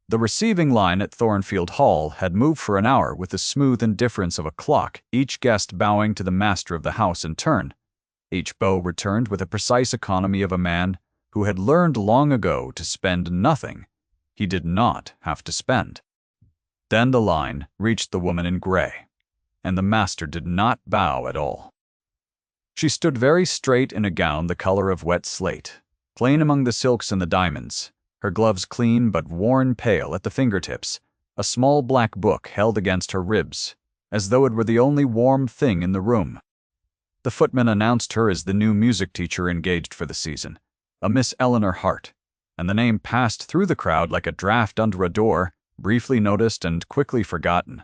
The receiving line at Thornfield Hall had moved for an hour with the smooth indifference of a clock, each guest bowing to the master of the house in turn. Each bow returned with the precise economy of a man who had learned long ago to spend nothing he did not have to spend. Then the line reached the woman in gray, and the master did not bow at all. She stood very straight in a gown the color of wet slate, plain among the silks and the diamonds, her gloves clean but worn pale at the fingertips, a small black book held against her ribs, as though it were the only warm thing in the room. The footman announced her as the new music teacher engaged for the season, a Miss Eleanor Hart, and the name passed through the crowd like a draft under a door, briefly noticed and quickly forgotten.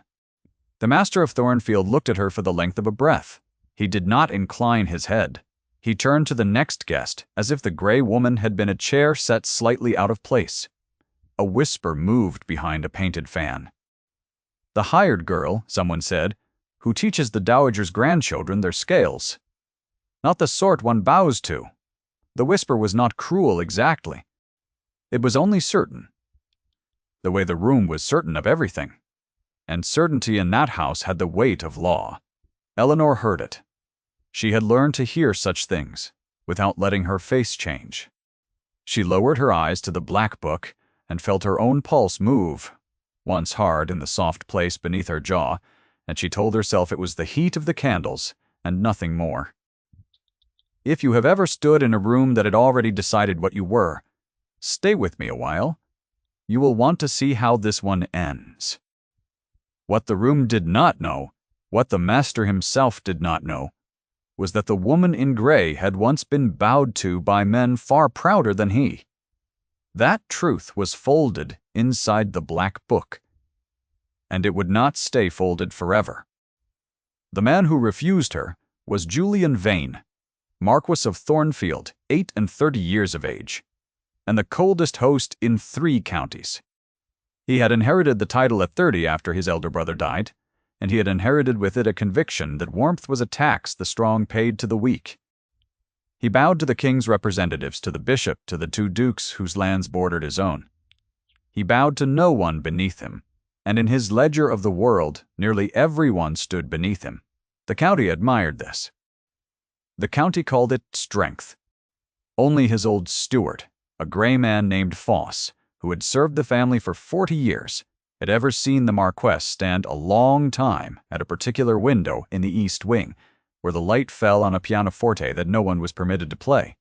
The master of Thornfield looked at her for the length of a breath. He did not incline his head. He turned to the next guest, as if the gray woman had been a chair set slightly out of place. A whisper moved behind a painted fan. "The hired girl," someone said, "who teaches the dowager's grandchildren their scales. Not the sort one bows to." The whisper was not cruel exactly. It was only certain. The way the room was certain of everything. And certainty in that house had the weight of law. Eleanor heard it. She had learned to hear such things, without letting her face change. She lowered her eyes to the black book and felt her own pulse move, once hard in the soft place beneath her jaw, and she told herself it was the heat of the candles and nothing more. If you have ever stood in a room that had already decided what you were, stay with me a while. You will want to see how this one ends. What the room did not know, what the master himself did not know, was that the woman in gray had once been bowed to by men far prouder than he. That truth was folded inside the black book, and it would not stay folded forever. The man who refused her was Julian Vane, Marquis of Thornfield, 38 years of age, and the coldest host in 3 counties. He had inherited the title at 30 after his elder brother died, and he had inherited with it a conviction that warmth was a tax the strong paid to the weak. He bowed to the king's representatives, to the bishop, to the 2 dukes whose lands bordered his own. He bowed to no one beneath him, and in his ledger of the world, nearly everyone stood beneath him. The county admired this. The county called it strength. Only his old steward, a gray man named Foss, who had served the family for 40 years, had ever seen the Marquess stand a long time at a particular window in the east wing, where the light fell on a pianoforte that no one was permitted to play.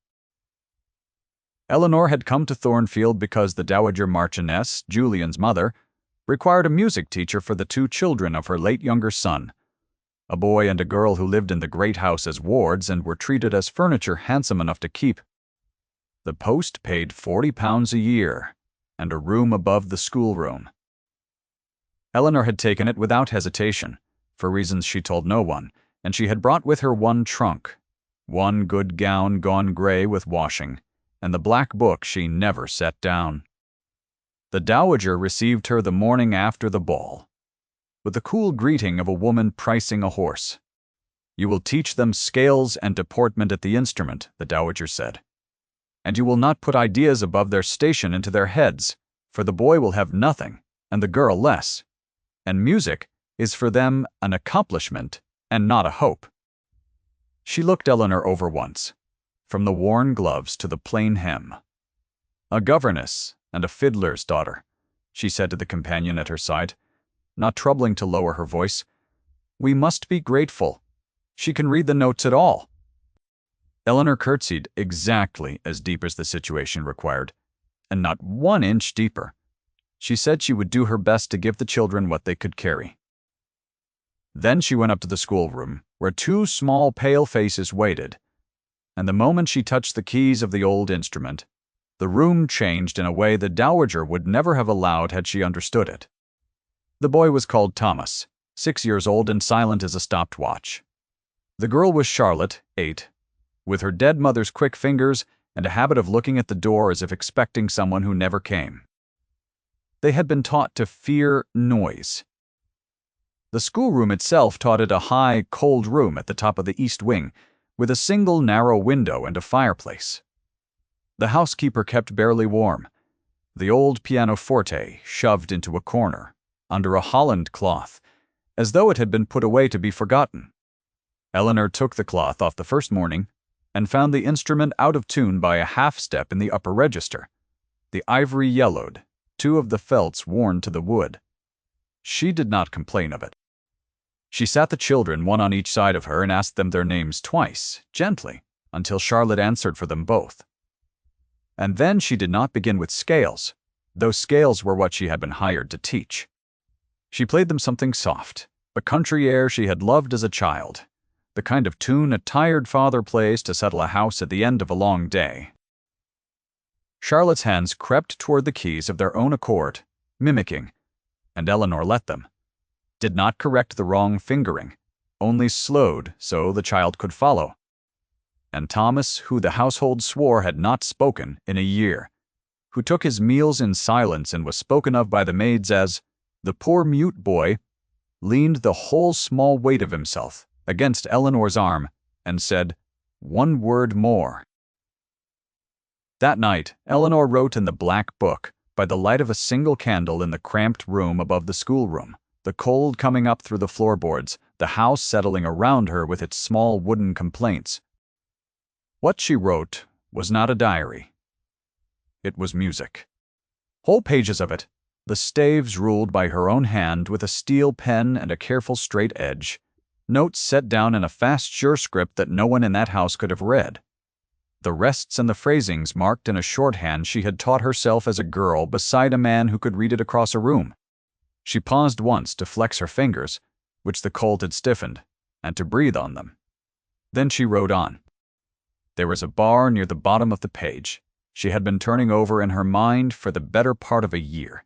Eleanor had come to Thornfield because the Dowager Marchioness, Julian's mother, required a music teacher for the 2 children of her late younger son, a boy and a girl who lived in the great house as wards and were treated as furniture handsome enough to keep. The post paid £40 a year, and a room above the schoolroom. Eleanor had taken it without hesitation, for reasons she told no one, and she had brought with her 1 trunk, 1 good gown gone gray with washing, and the black book she never set down. The dowager received her the morning after the ball, with the cool greeting of a woman pricing a horse. "You will teach them scales and deportment at the instrument," the dowager said. "And you will not put ideas above their station into their heads, for the boy will have nothing, and the girl less. And music is for them an accomplishment and not a hope." She looked Eleanor over once, from the worn gloves to the plain hem. "A governess and a fiddler's daughter," she said to the companion at her side, not troubling to lower her voice. "We must be grateful. She can read the notes at all." Eleanor curtsied exactly as deep as the situation required, and not 1 inch deeper. She said she would do her best to give the children what they could carry. Then she went up to the schoolroom, where 2 small pale faces waited, and the moment she touched the keys of the old instrument, the room changed in a way the dowager would never have allowed had she understood it. The boy was called Thomas, 6 years old and silent as a stopped watch. The girl was Charlotte, 8, with her dead mother's quick fingers and a habit of looking at the door as if expecting someone who never came. They had been taught to fear noise. The schoolroom itself taught it a high, cold room at the top of the east wing, with a single narrow window and a fireplace. The housekeeper kept barely warm, the old pianoforte shoved into a corner, under a holland cloth, as though it had been put away to be forgotten. Eleanor took the cloth off the first morning and found the instrument out of tune by a half-step in the upper register. The ivory yellowed, 2 of the felts worn to the wood. She did not complain of it. She sat the children one on each side of her and asked them their names twice, gently, until Charlotte answered for them both. And then she did not begin with scales, though scales were what she had been hired to teach. She played them something soft, a country air she had loved as a child, the kind of tune a tired father plays to settle a house at the end of a long day. Charlotte's hands crept toward the keys of their own accord, mimicking, and Eleanor let them. Did not correct the wrong fingering, only slowed so the child could follow. And Thomas, who the household swore had not spoken in a year, who took his meals in silence and was spoken of by the maids as the poor mute boy, leaned the whole small weight of himself against Eleanor's arm and said, "One word more." That night, Eleanor wrote in the black book by the light of a single candle in the cramped room above the schoolroom, the cold coming up through the floorboards, the house settling around her with its small wooden complaints. What she wrote was not a diary. It was music. Whole pages of it, the staves ruled by her own hand with a steel pen and a careful straight edge, notes set down in a fast sure script that no one in that house could have read. The rests and the phrasings marked in a shorthand she had taught herself as a girl beside a man who could read it across a room. She paused once to flex her fingers, which the cold had stiffened, and to breathe on them. Then she wrote on. There was a bar near the bottom of the page she had been turning over in her mind for the better part of a year,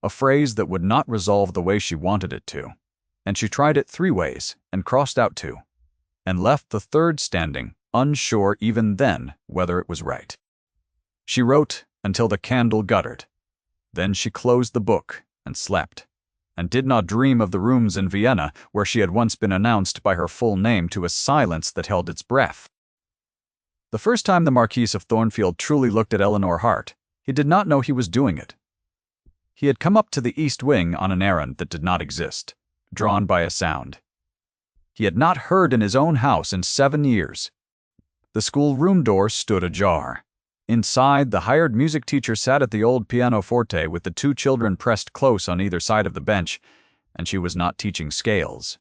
a phrase that would not resolve the way she wanted it to, and she tried it 3 ways and crossed out 2, and left the third standing, unsure even then whether it was right. She wrote until the candle guttered. Then she closed the book and slept, and did not dream of the rooms in Vienna where she had once been announced by her full name to a silence that held its breath. The first time the Marquis of Thornfield truly looked at Eleanor Hart, he did not know he was doing it. He had come up to the East Wing on an errand that did not exist, drawn by a sound. He had not heard in his own house in 7 years. The schoolroom door stood ajar. Inside, the hired music teacher sat at the old pianoforte with the 2 children pressed close on either side of the bench, and she was not teaching scales.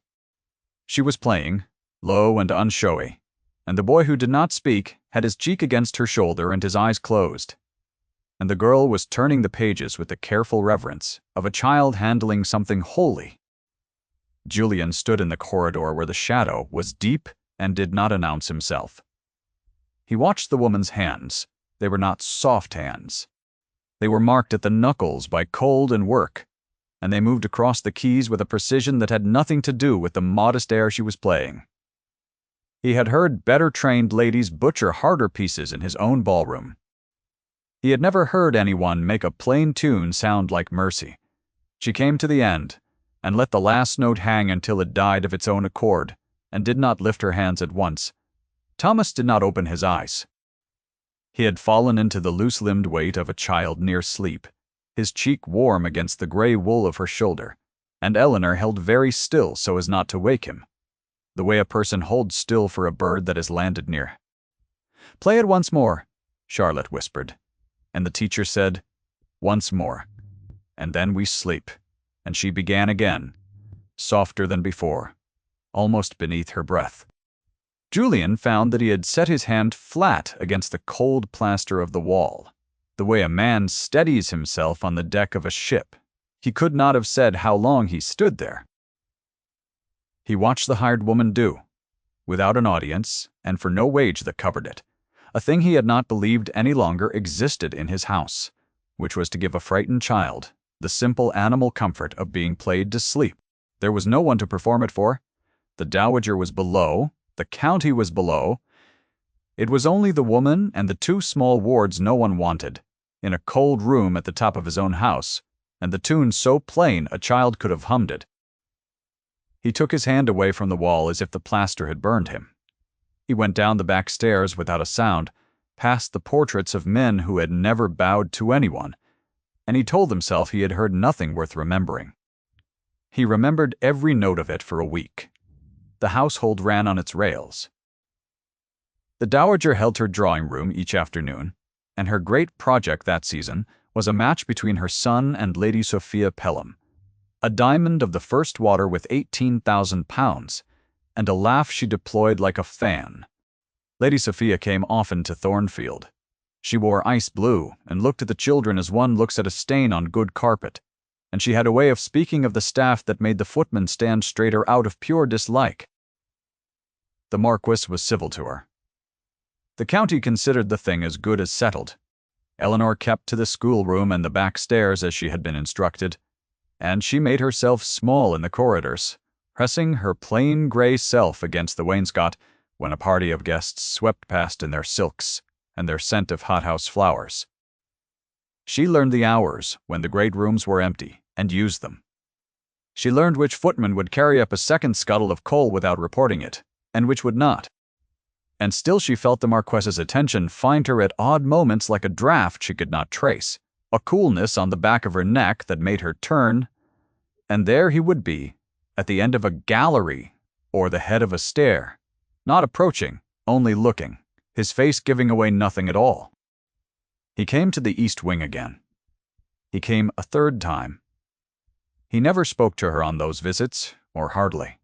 She was playing, low and unshowy, and the boy who did not speak had his cheek against her shoulder and his eyes closed. And the girl was turning the pages with the careful reverence of a child handling something holy. Julian stood in the corridor where the shadow was deep and did not announce himself. He watched the woman's hands. They were not soft hands. They were marked at the knuckles by cold and work, and they moved across the keys with a precision that had nothing to do with the modest air she was playing. He had heard better-trained ladies butcher harder pieces in his own ballroom. He had never heard anyone make a plain tune sound like Mercy. She came to the end, and let the last note hang until it died of its own accord, and did not lift her hands at once. Thomas did not open his eyes. He had fallen into the loose-limbed weight of a child near sleep, his cheek warm against the gray wool of her shoulder, and Eleanor held very still so as not to wake him, the way a person holds still for a bird that has landed near. "Play it once more," Charlotte whispered, and the teacher said, "Once more, and then we sleep," and she began again, softer than before, almost beneath her breath. Julian found that he had set his hand flat against the cold plaster of the wall, the way a man steadies himself on the deck of a ship. He could not have said how long he stood there. He watched the hired woman do, without an audience and for no wage that covered it, a thing he had not believed any longer existed in his house, which was to give a frightened child the simple animal comfort of being played to sleep. There was no one to perform it for. The dowager was below. The county was below. It was only the woman and the 2 small wards no one wanted, in a cold room at the top of his own house, and the tune so plain a child could have hummed it. He took his hand away from the wall as if the plaster had burned him. He went down the back stairs without a sound, past the portraits of men who had never bowed to anyone, and he told himself he had heard nothing worth remembering. He remembered every note of it for a week. The household ran on its rails. The dowager held her drawing room each afternoon, and her great project that season was a match between her son and Lady Sophia Pelham, a diamond of the first water with £18,000, and a laugh she deployed like a fan. Lady Sophia came often to Thornfield. She wore ice blue and looked at the children as one looks at a stain on good carpet, and she had a way of speaking of the staff that made the footmen stand straighter out of pure dislike. The Marquis was civil to her. The county considered the thing as good as settled. Eleanor kept to the schoolroom and the back stairs as she had been instructed, and she made herself small in the corridors, pressing her plain grey self against the wainscot when a party of guests swept past in their silks and their scent of hothouse flowers. She learned the hours when the great rooms were empty, and used them. She learned which footman would carry up a second scuttle of coal without reporting it, and which would not. And still she felt the Marquess's attention find her at odd moments like a draught she could not trace, a coolness on the back of her neck that made her turn, and there he would be, at the end of a gallery or the head of a stair, not approaching, only looking, his face giving away nothing at all. He came to the east wing again. He came a third time. He never spoke to her on those visits, or hardly.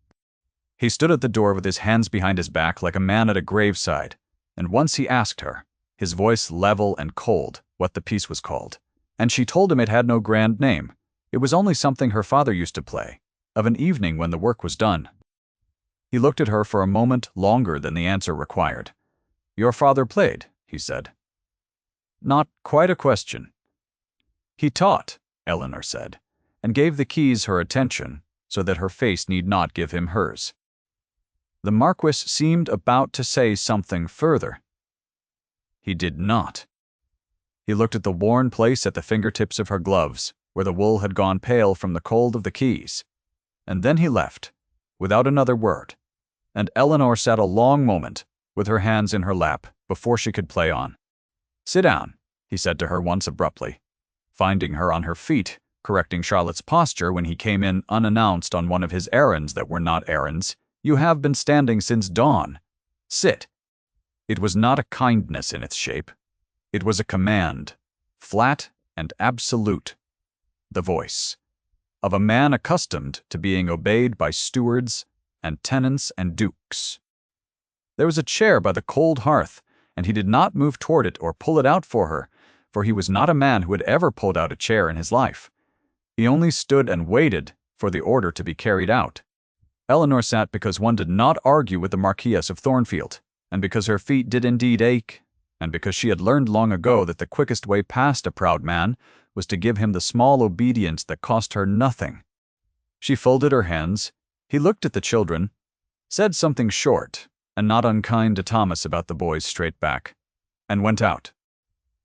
He stood at the door with his hands behind his back like a man at a graveside, and once he asked her, his voice level and cold, what the piece was called, and she told him it had no grand name. It was only something her father used to play, of an evening when the work was done. He looked at her for a moment longer than the answer required. "Your father played," he said. "Not quite a question." "He taught," Eleanor said, and gave the keys her attention, so that her face need not give him hers. The Marquis seemed about to say something further. He did not. He looked at the worn place at the fingertips of her gloves, where the wool had gone pale from the cold of the keys, and then he left, without another word, and Eleanor sat a long moment, with her hands in her lap, before she could play on. "Sit down," he said to her once abruptly, finding her on her feet, correcting Charlotte's posture when he came in unannounced on one of his errands that were not errands. "You have been standing since dawn. Sit." It was not a kindness in its shape. It was a command, flat and absolute. The voice of a man accustomed to being obeyed by stewards and tenants and dukes. There was a chair by the cold hearth, and he did not move toward it or pull it out for he was not a man who had ever pulled out a chair in his life. He only stood and waited for the order to be carried out. Eleanor sat because one did not argue with the Marquess of Thornfield, and because her feet did indeed ache, and because she had learned long ago that the quickest way past a proud man was to give him the small obedience that cost her nothing. She folded her hands. He looked at the children, said something short and not unkind to Thomas about the boy's straight back, and went out.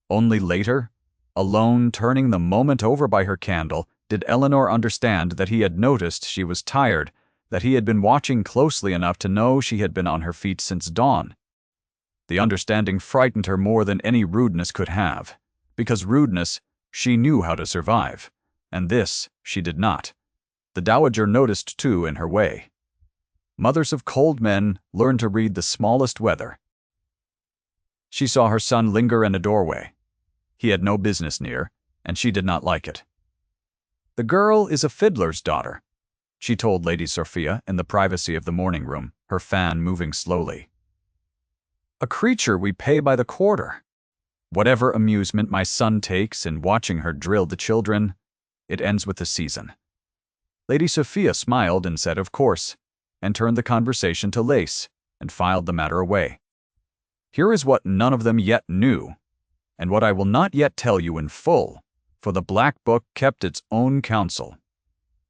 Only later, alone turning the moment over by her candle, did Eleanor understand that he had noticed she was tired, that he had been watching closely enough to know she had been on her feet since dawn. The understanding frightened her more than any rudeness could have, because rudeness she knew how to survive, and this she did not. The dowager noticed, too, in her way. Mothers of cold men learn to read the smallest weather. She saw her son linger in a doorway. He had no business near, and she did not like it. "The girl is a fiddler's daughter," she told Lady Sophia in the privacy of the morning room, her fan moving slowly. "A creature we pay by the quarter. Whatever amusement my son takes in watching her drill the children, it ends with the season." Lady Sophia smiled and said, "Of course," and turned the conversation to lace, and filed the matter away. Here is what none of them yet knew, and what I will not yet tell you in full, for the Black Book kept its own counsel.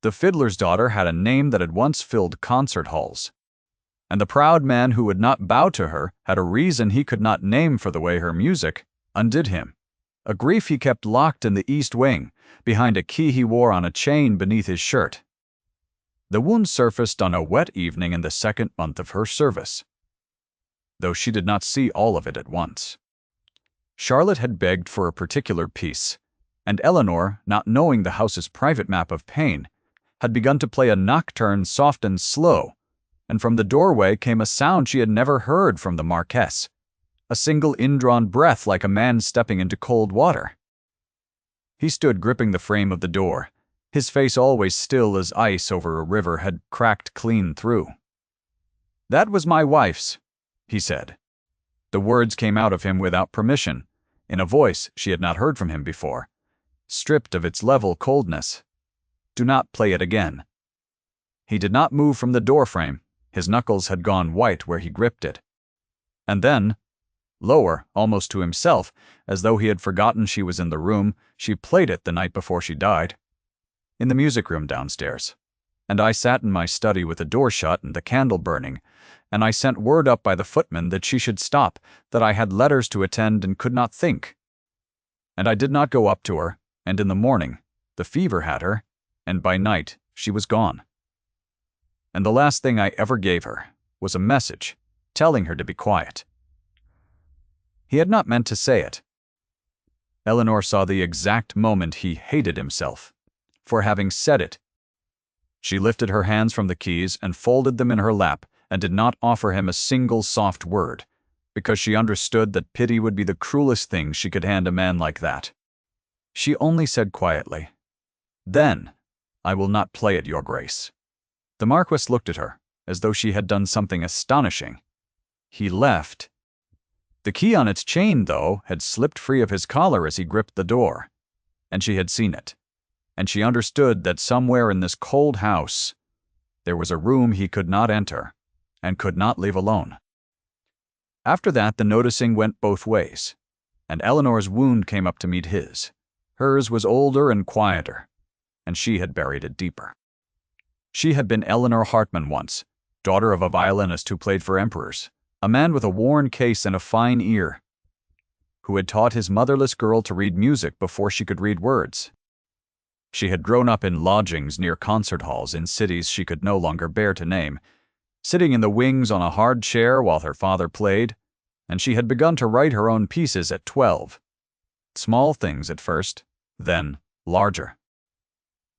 The fiddler's daughter had a name that had once filled concert halls, and the proud man who would not bow to her had a reason he could not name for the way her music undid him, a grief he kept locked in the east wing, behind a key he wore on a chain beneath his shirt. The wound surfaced on a wet evening in the second month of her service, though she did not see all of it at once. Charlotte had begged for a particular piece, and Eleanor, not knowing the house's private map of pain, had begun to play a nocturne soft and slow, and from the doorway came a sound she had never heard from the Marquess, a single indrawn breath like a man stepping into cold water. He stood gripping the frame of the door, his face always still as ice over a river had cracked clean through. "That was my wife's," he said. The words came out of him without permission, in a voice she had not heard from him before, stripped of its level coldness. "Do not play it again." He did not move from the doorframe. His knuckles had gone white where he gripped it. And then, lower, almost to himself, as though he had forgotten she was in the room, she played it the night before she died, in the music room downstairs. And I sat in my study with the door shut and the candle burning, and I sent word up by the footman that she should stop, that I had letters to attend and could not think. And I did not go up to her, and in the morning, the fever had her, and by night she was gone. And the last thing I ever gave her was a message telling her to be quiet. He had not meant to say it. Eleanor saw the exact moment he hated himself for having said it. She lifted her hands from the keys and folded them in her lap and did not offer him a single soft word, because she understood that pity would be the cruelest thing she could hand a man like that. She only said quietly, "Then I will not play it, Your Grace." The Marquess looked at her, as though she had done something astonishing. He left. The key on its chain, though, had slipped free of his collar as he gripped the door, and she had seen it, and she understood that somewhere in this cold house there was a room he could not enter, and could not leave alone. After that, the noticing went both ways, and Eleanor's wound came up to meet his. Hers was older and quieter, and she had buried it deeper. She had been Eleanor Hartman once, daughter of a violinist who played for emperors, a man with a worn case and a fine ear, who had taught his motherless girl to read music before she could read words. She had grown up in lodgings near concert halls in cities she could no longer bear to name, sitting in the wings on a hard chair while her father played, and she had begun to write her own pieces at 12. Small things at first, then larger.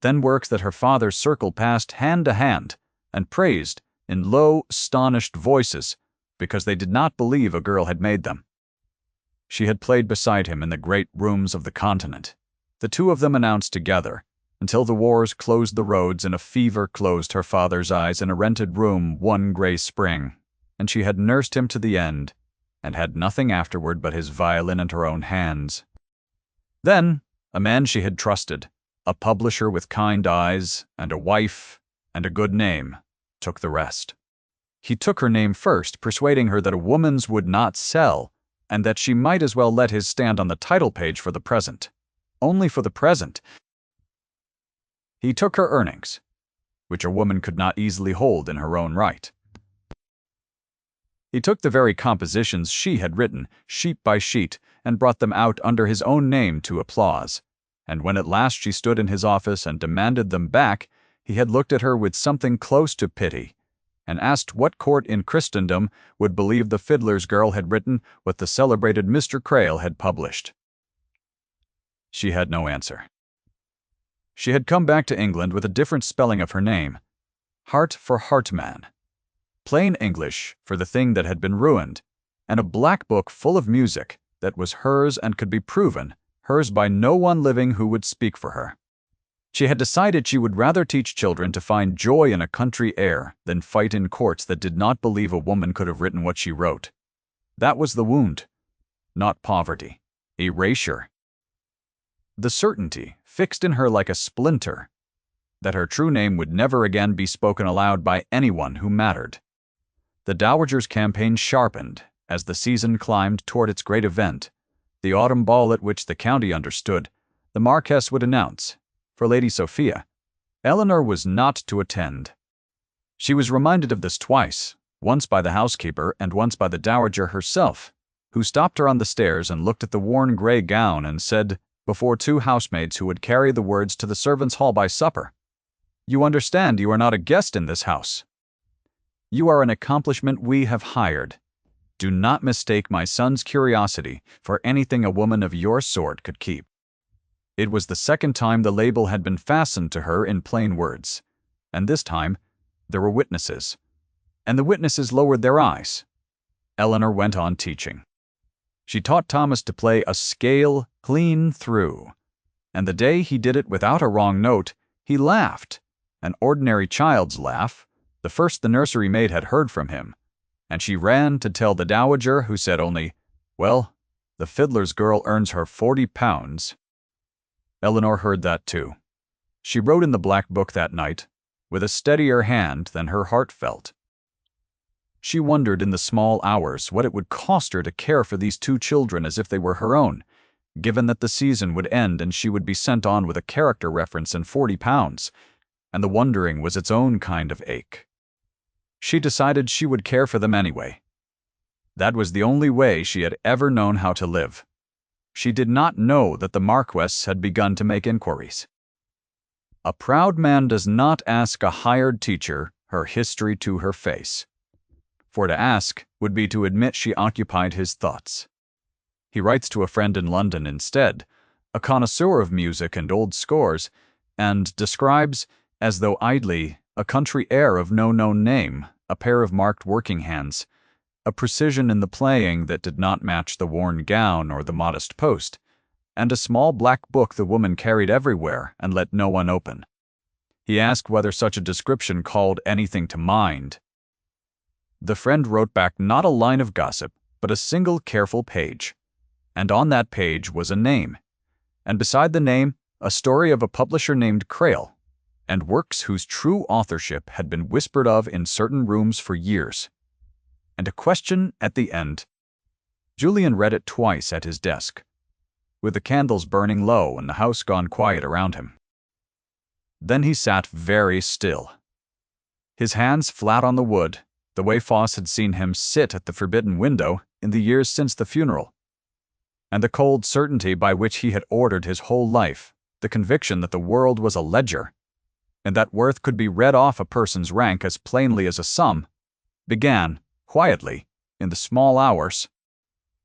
Then works that her father circled past hand to hand and praised in low, astonished voices because they did not believe a girl had made them. She had played beside him in the great rooms of the continent. The two of them announced together, until the wars closed the roads and a fever closed her father's eyes in a rented room one gray spring, and she had nursed him to the end, and had nothing afterward but his violin and her own hands. Then, a man she had trusted, a publisher with kind eyes, and a wife, and a good name, took the rest. He took her name first, persuading her that a woman's would not sell, and that she might as well let his stand on the title page for the present. Only for the present. He took her earnings, which a woman could not easily hold in her own right. He took the very compositions she had written, sheet by sheet, and brought them out under his own name to applause. And when at last she stood in his office and demanded them back, he had looked at her with something close to pity, and asked what court in Christendom would believe the fiddler's girl had written what the celebrated Mr. Crail had published. She had no answer. She had come back to England with a different spelling of her name, Hart for Hartman, plain English for the thing that had been ruined, and a black book full of music that was hers and could be proven, hers by no one living who would speak for her. She had decided she would rather teach children to find joy in a country air than fight in courts that did not believe a woman could have written what she wrote. That was the wound, not poverty, erasure. The certainty, fixed in her like a splinter, that her true name would never again be spoken aloud by anyone who mattered. The Dowager's campaign sharpened as the season climbed toward its great event, the autumn ball at which the county understood the Marquess would announce, for Lady Sophia, Eleanor was not to attend. She was reminded of this twice, once by the housekeeper and once by the Dowager herself, who stopped her on the stairs and looked at the worn gray gown and said, before two housemaids who would carry the words to the servants' hall by supper, "You understand you are not a guest in this house. You are an accomplishment we have hired. Do not mistake my son's curiosity for anything a woman of your sort could keep." It was the second time the label had been fastened to her in plain words, and this time there were witnesses, and the witnesses lowered their eyes. Eleanor went on teaching. She taught Thomas to play a scale clean through, and the day he did it without a wrong note, he laughed, an ordinary child's laugh, the first the nursery maid had heard from him, and she ran to tell the dowager, who said only, "Well, the fiddler's girl earns her 40 pounds." Eleanor heard that too. She wrote in the black book that night, with a steadier hand than her heart felt. She wondered in the small hours what it would cost her to care for these two children as if they were her own, given that the season would end and she would be sent on with a character reference and 40 pounds, and the wondering was its own kind of ache. She decided she would care for them anyway. That was the only way she had ever known how to live. She did not know that the Marquess had begun to make inquiries. A proud man does not ask a hired teacher her history to her face. For to ask would be to admit she occupied his thoughts. He writes to a friend in London instead, a connoisseur of music and old scores, and describes, as though idly, a country air of no known name, a pair of marked working hands, a precision in the playing that did not match the worn gown or the modest post, and a small black book the woman carried everywhere and let no one open. He asked whether such a description called anything to mind. The friend wrote back not a line of gossip, but a single careful page. And on that page was a name, and beside the name, a story of a publisher named Crail, and works whose true authorship had been whispered of in certain rooms for years. And a question at the end. Julian read it twice at his desk, with the candles burning low and the house gone quiet around him. Then he sat very still, his hands flat on the wood, the way Foss had seen him sit at the forbidden window in the years since the funeral. And the cold certainty by which he had ordered his whole life, the conviction that the world was a ledger, and that worth could be read off a person's rank as plainly as a sum, began, quietly, in the small hours,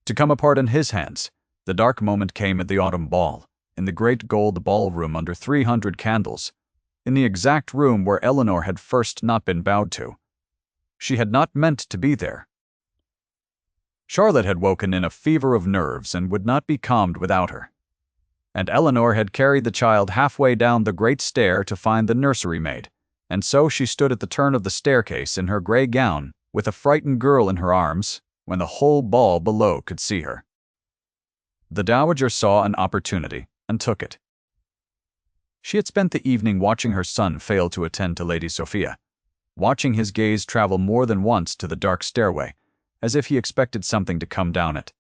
to come apart in his hands. The dark moment came at the autumn ball, in the great gold ballroom under 300 candles, in the exact room where Eleanor had first not been bowed to. She had not meant to be there. Charlotte had woken in a fever of nerves and would not be calmed without her. And Eleanor had carried the child halfway down the great stair to find the nursery maid, and so she stood at the turn of the staircase in her gray gown, with a frightened girl in her arms, when the whole ball below could see her. The dowager saw an opportunity, and took it. She had spent the evening watching her son fail to attend to Lady Sophia, watching his gaze travel more than once to the dark stairway, as if he expected something to come down it,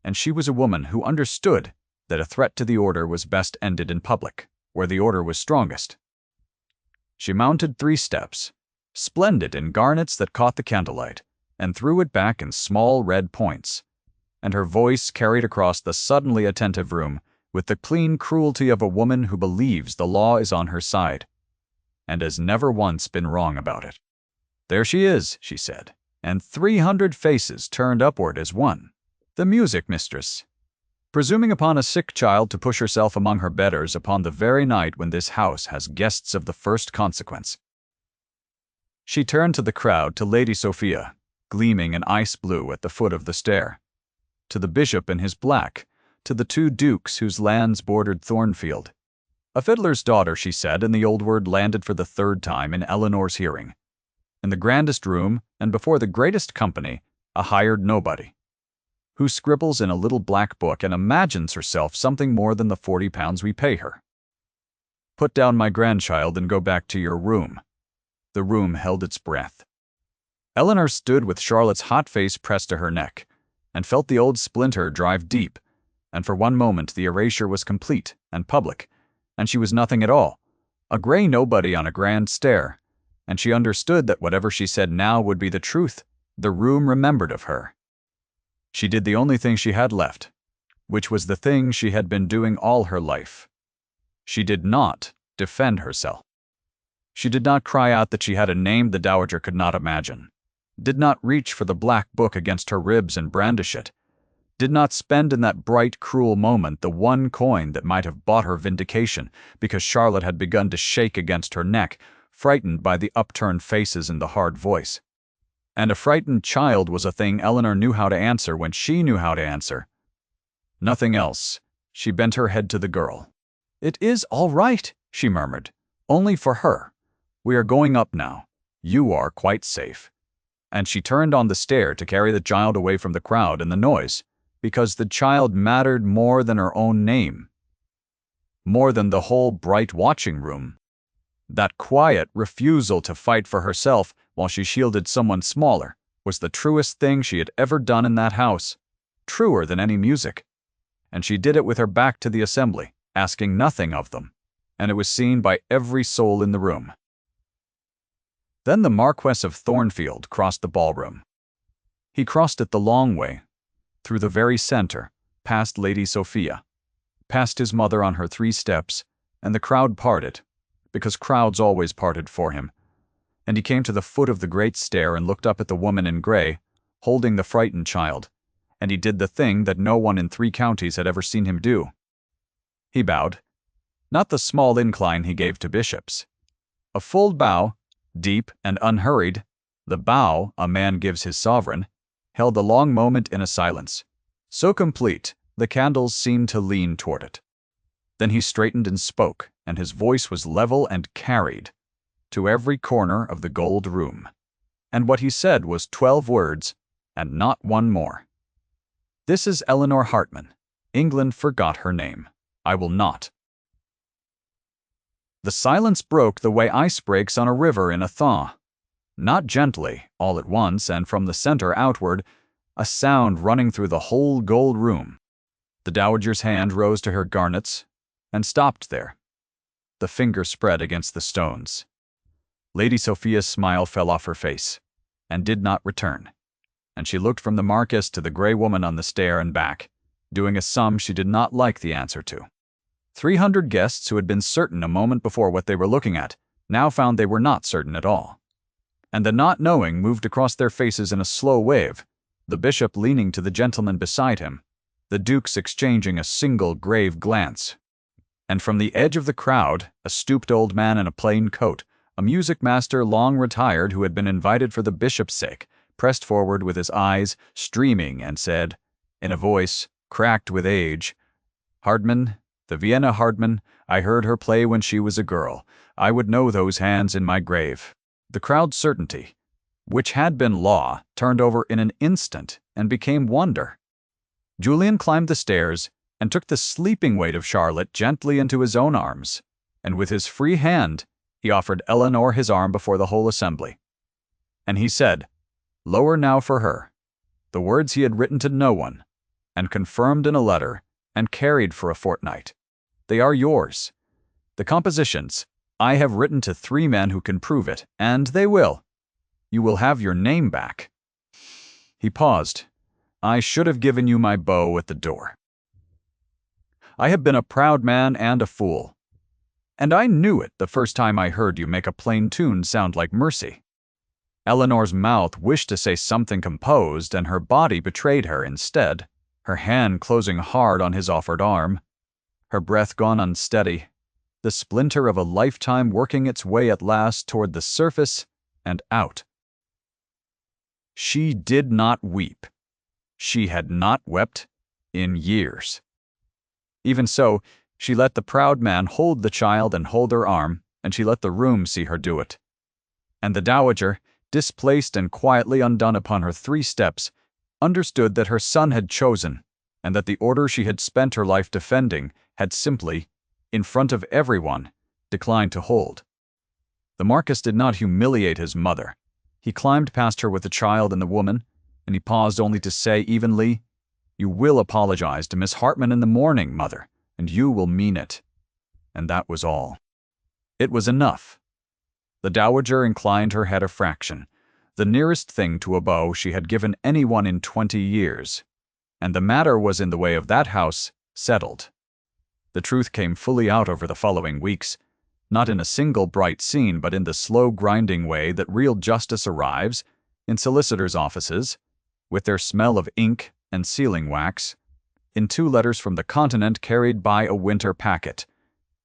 and she was a woman who understood that a threat to the order was best ended in public, where the order was strongest. She mounted 3 steps, splendid in garnets that caught the candlelight, and threw it back in small red points, and her voice carried across the suddenly attentive room with the clean cruelty of a woman who believes the law is on her side, and has never once been wrong about it. "There she is," she said, and 300 faces turned upward as one. "The music mistress, presuming upon a sick child to push herself among her betters upon the very night when this house has guests of the first consequence." She turned to the crowd, to Lady Sophia, gleaming in ice blue at the foot of the stair, to the bishop in his black, to the 2 dukes whose lands bordered Thornfield. "A fiddler's daughter," she said, and the old word landed for the 3rd time in Eleanor's hearing. In the grandest room, and before the greatest company, a hired nobody, who scribbles in a little black book and imagines herself something more than the 40 pounds we pay her. "Put down my grandchild and go back to your room." The room held its breath. Eleanor stood with Charlotte's hot face pressed to her neck, and felt the old splinter drive deep, and for one moment the erasure was complete and public, and she was nothing at all, a gray nobody on a grand stair, and she understood that whatever she said now would be the truth. The room remembered of her. She did the only thing she had left, which was the thing she had been doing all her life. She did not defend herself. She did not cry out that she had a name the dowager could not imagine, did not reach for the black book against her ribs and brandish it, did not spend in that bright, cruel moment the one coin that might have bought her vindication, because Charlotte had begun to shake against her neck, frightened by the upturned faces and the hard voice. And a frightened child was a thing Eleanor knew how to answer when she knew how to answer. Nothing else. She bent her head to the girl. "It is all right," she murmured. "Only for her. We are going up now. You are quite safe." And she turned on the stair to carry the child away from the crowd and the noise, because the child mattered more than her own name, more than the whole bright watching room. That quiet refusal to fight for herself while she shielded someone smaller was the truest thing she had ever done in that house, truer than any music. And she did it with her back to the assembly, asking nothing of them, and it was seen by every soul in the room. Then the Marquess of Thornfield crossed the ballroom. He crossed it the long way, through the very center, past Lady Sophia, past his mother on her 3 steps, and the crowd parted, because crowds always parted for him, and he came to the foot of the great stair and looked up at the woman in gray, holding the frightened child, and he did the thing that no one in 3 counties had ever seen him do. He bowed, not the small incline he gave to bishops. A full bow, deep and unhurried, the bow a man gives his sovereign, held a long moment in a silence, so complete the candles seemed to lean toward it. Then he straightened and spoke, and his voice was level and carried to every corner of the gold room. And what he said was 12 words, and not one more. "This is Eleanor Hartman. England forgot her name. I will not." The silence broke the way ice breaks on a river in a thaw. Not gently, all at once, and from the center outward, a sound running through the whole gold room. The dowager's hand rose to her garnets, and stopped there. The finger spread against the stones. Lady Sophia's smile fell off her face, and did not return, and she looked from the Marquess to the gray woman on the stair and back, doing a sum she did not like the answer to. 300 guests who had been certain a moment before what they were looking at, now found they were not certain at all. And the not knowing moved across their faces in a slow wave, the bishop leaning to the gentleman beside him, the dukes exchanging a single grave glance. And from the edge of the crowd, a stooped old man in a plain coat, a music master long retired who had been invited for the bishop's sake, pressed forward with his eyes streaming and said, in a voice cracked with age, "Hardman, the Vienna Hardman, I heard her play when she was a girl. I would know those hands in my grave." The crowd's certainty, which had been law, turned over in an instant and became wonder. Julian climbed the stairs and took the sleeping weight of Charlotte gently into his own arms, and with his free hand he offered Eleanor his arm before the whole assembly. And he said, "Lower now for her," the words he had written to no one, and confirmed in a letter, and carried for a fortnight. "They are yours. The compositions, I have written to 3 men who can prove it, and they will. You will have your name back." He paused. "I should have given you my bow at the door. I have been a proud man and a fool. And I knew it the first time I heard you make a plain tune sound like mercy." Eleanor's mouth wished to say something composed, and her body betrayed her instead, her hand closing hard on his offered arm, her breath gone unsteady, the splinter of a lifetime working its way at last toward the surface and out. She did not weep. She had not wept in years. Even so, she let the proud man hold the child and hold her arm, and she let the room see her do it. And the dowager, displaced and quietly undone upon her 3 steps, understood that her son had chosen, and that the order she had spent her life defending had simply, in front of everyone, declined to hold. The Marquess did not humiliate his mother. He climbed past her with the child and the woman, and he paused only to say evenly, "You will apologize to Miss Hartman in the morning, Mother, and you will mean it." And that was all. It was enough. The dowager inclined her head a fraction, the nearest thing to a bow she had given anyone in 20 years, and the matter was in the way of that house settled. The truth came fully out over the following weeks, not in a single bright scene, but in the slow grinding way that real justice arrives in solicitors' offices, with their smell of ink, and sealing wax, in 2 letters from the continent carried by a winter packet,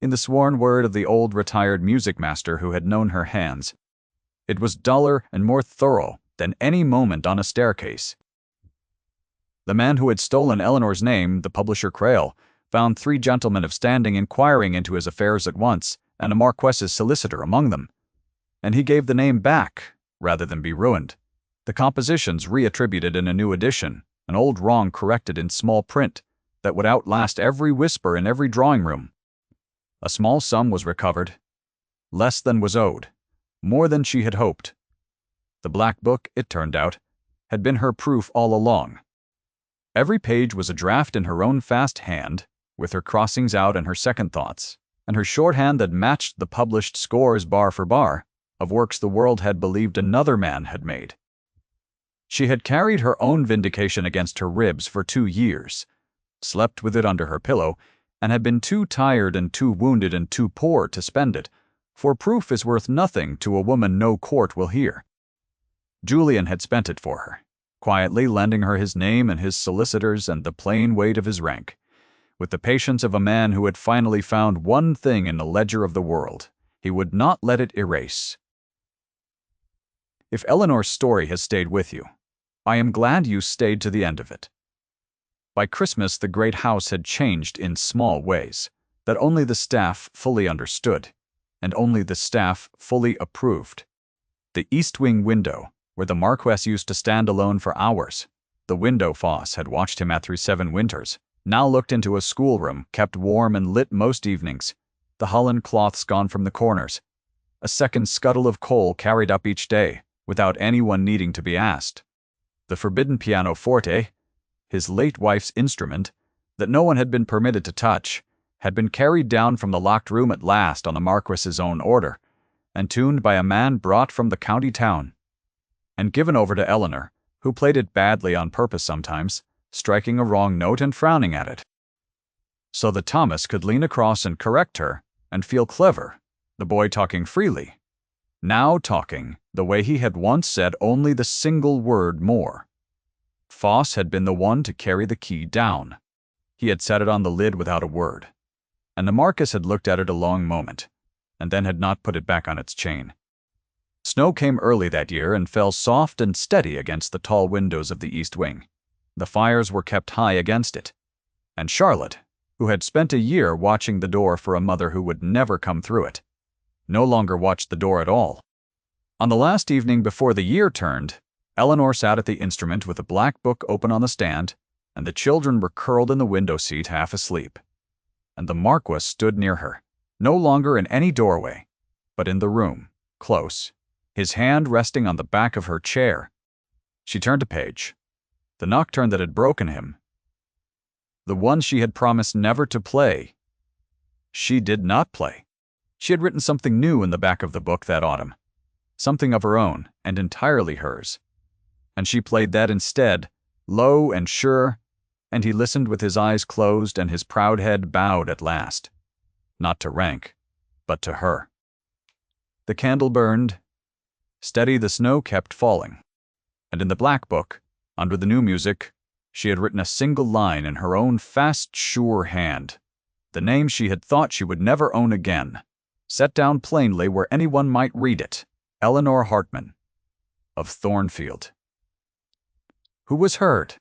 in the sworn word of the old retired music master who had known her hands. It was duller and more thorough than any moment on a staircase. The man who had stolen Eleanor's name, the publisher Crail, found 3 gentlemen of standing inquiring into his affairs at once, and a Marquess's solicitor among them. And he gave the name back, rather than be ruined. The compositions reattributed in a new edition, an old wrong corrected in small print, that would outlast every whisper in every drawing-room. A small sum was recovered, less than was owed, more than she had hoped. The black book, it turned out, had been her proof all along. Every page was a draft in her own fast hand, with her crossings out and her second thoughts, and her shorthand that matched the published scores bar for bar of works the world had believed another man had made. She had carried her own vindication against her ribs for 2 years, slept with it under her pillow, and had been too tired and too wounded and too poor to spend it, for proof is worth nothing to a woman no court will hear. Julian had spent it for her, quietly lending her his name and his solicitors and the plain weight of his rank, with the patience of a man who had finally found one thing in the ledger of the world he would not let it erase. If Eleanor's story has stayed with you, I am glad you stayed to the end of it. By Christmas, the great house had changed in small ways that only the staff fully understood, and only the staff fully approved. The east wing window, where the Marquess used to stand alone for hours, the window Foss had watched him at through 7 winters, now looked into a schoolroom kept warm and lit most evenings, the holland cloths gone from the corners, a second scuttle of coal carried up each day, without anyone needing to be asked. The forbidden pianoforte, his late wife's instrument, that no one had been permitted to touch, had been carried down from the locked room at last on the Marquess's own order, and tuned by a man brought from the county town, and given over to Eleanor, who played it badly on purpose sometimes, striking a wrong note and frowning at it, so that Thomas could lean across and correct her, and feel clever, the boy talking freely, now talking the way he had once said only the single word more. Foss had been the one to carry the key down. He had set it on the lid without a word, and the Marquess had looked at it a long moment, and then had not put it back on its chain. Snow came early that year and fell soft and steady against the tall windows of the east wing. The fires were kept high against it, and Charlotte, who had spent a year watching the door for a mother who would never come through it, no longer watched the door at all. On the last evening before the year turned, Eleanor sat at the instrument with a black book open on the stand, and the children were curled in the window seat half asleep. And the Marquess stood near her, no longer in any doorway, but in the room, close, his hand resting on the back of her chair. She turned a page. The nocturne that had broken him, the one she had promised never to play. She did not play. She had written something new in the back of the book that autumn, something of her own and entirely hers. And she played that instead, low and sure, and he listened with his eyes closed and his proud head bowed at last, not to rank, but to her. The candle burned. Steady the snow kept falling. And in the black book, under the new music, she had written a single line in her own fast, sure hand, the name she had thought she would never own again, set down plainly where anyone might read it, Eleanor Hartman, of Thornfield. Who was hurt?